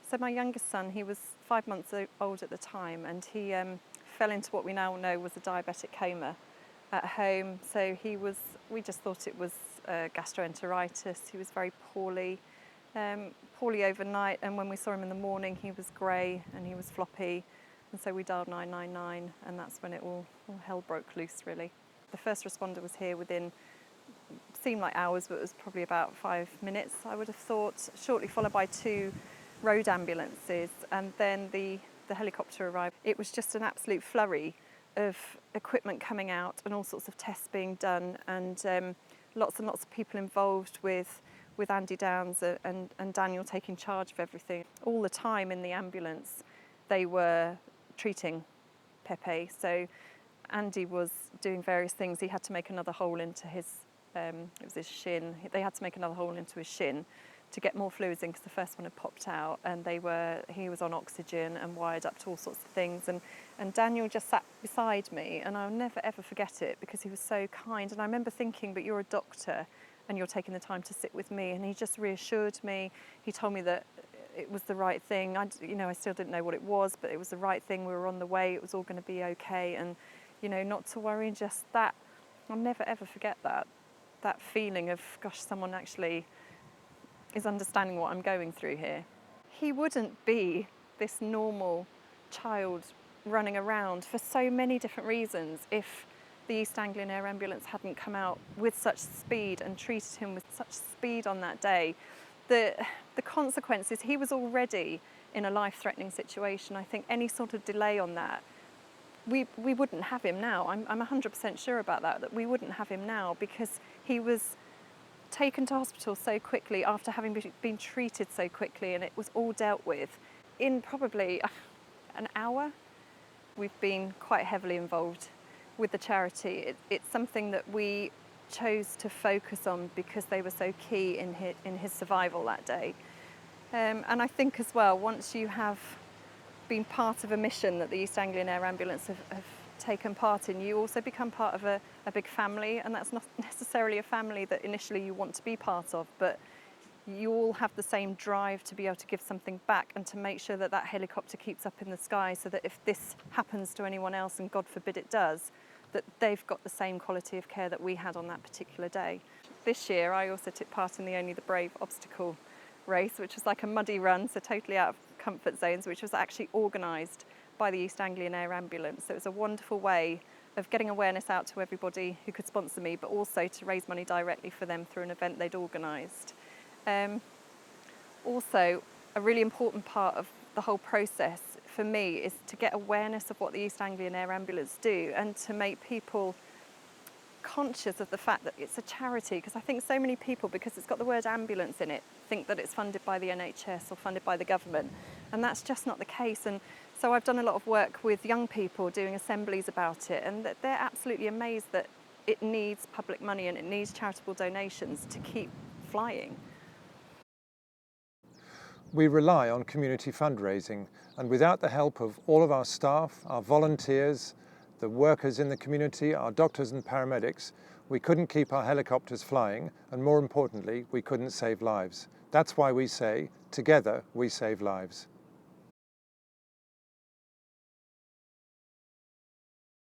So my youngest son, he was 5 months old at the time, and he fell into what we now know was a diabetic coma at home. So we just thought it was gastroenteritis. He was very poorly overnight, and when we saw him in the morning, he was grey and he was floppy. And so we dialed 999, and that's when all hell broke loose, really. The first responder was here within, seemed like hours, but it was probably about 5 minutes, I would have thought, shortly followed by 2 road ambulances, and then the helicopter arrived. It was just an absolute flurry of equipment coming out and all sorts of tests being done, and lots and lots of people involved with Andy Downs and Daniel taking charge of everything. All the time in the ambulance, they were treating Pepe. So Andy was doing various things. He had to make another hole into his, it was his shin. They had to make another hole into his shin to get more fluids in because the first one had popped out, and he was on oxygen and wired up to all sorts of things. And Daniel just sat beside me, and I'll never ever forget it because he was so kind. And I remember thinking, but you're a doctor and you're taking the time to sit with me, and he just reassured me. He told me that it was the right thing. I still didn't know what it was, but it was the right thing. We were on the way. It was all going to be okay, and not to worry. Just that, I'll never ever forget that feeling of, gosh, someone actually is understanding what I'm going through here. He wouldn't be this normal child running around for so many different reasons if the East Anglian Air Ambulance hadn't come out with such speed and treated him with such speed on that day. The consequences, he was already in a life-threatening situation. I think any sort of delay on that, we wouldn't have him now. I'm 100% sure about that we wouldn't have him now, because he was taken to hospital so quickly after having been treated so quickly, and it was all dealt with in probably an hour. We've been quite heavily involved with the charity. It's something that we chose to focus on because they were so key in his survival that day. And I think as well, once you have been part of a mission that the East Anglian Air Ambulance have taken part in, you also become part of a big family, and that's not necessarily a family that initially you want to be part of, but you all have the same drive to be able to give something back and to make sure that helicopter keeps up in the sky, so that if this happens to anyone else, and God forbid it does, that they've got the same quality of care that we had on that particular day. This year I also took part in the Only the Brave obstacle race, which was like a muddy run, so totally out of comfort zones, which was actually organised by the East Anglian Air Ambulance. So it was a wonderful way of getting awareness out to everybody who could sponsor me, but also to raise money directly for them through an event they'd organised. Also, a really important part of the whole process for me is to get awareness of what the East Anglian Air Ambulance do, and to make people conscious of the fact that it's a charity, because I think so many people, because it's got the word ambulance in it, think that it's funded by the NHS or funded by the government, and that's just not the case. And so I've done a lot of work with young people doing assemblies about it, and that they're absolutely amazed that it needs public money and it needs charitable donations to keep flying. We rely on community fundraising, and without the help of all of our staff, our volunteers, the workers in the community, our doctors and paramedics, we couldn't keep our helicopters flying, and more importantly, we couldn't save lives. That's why we say, together we save lives.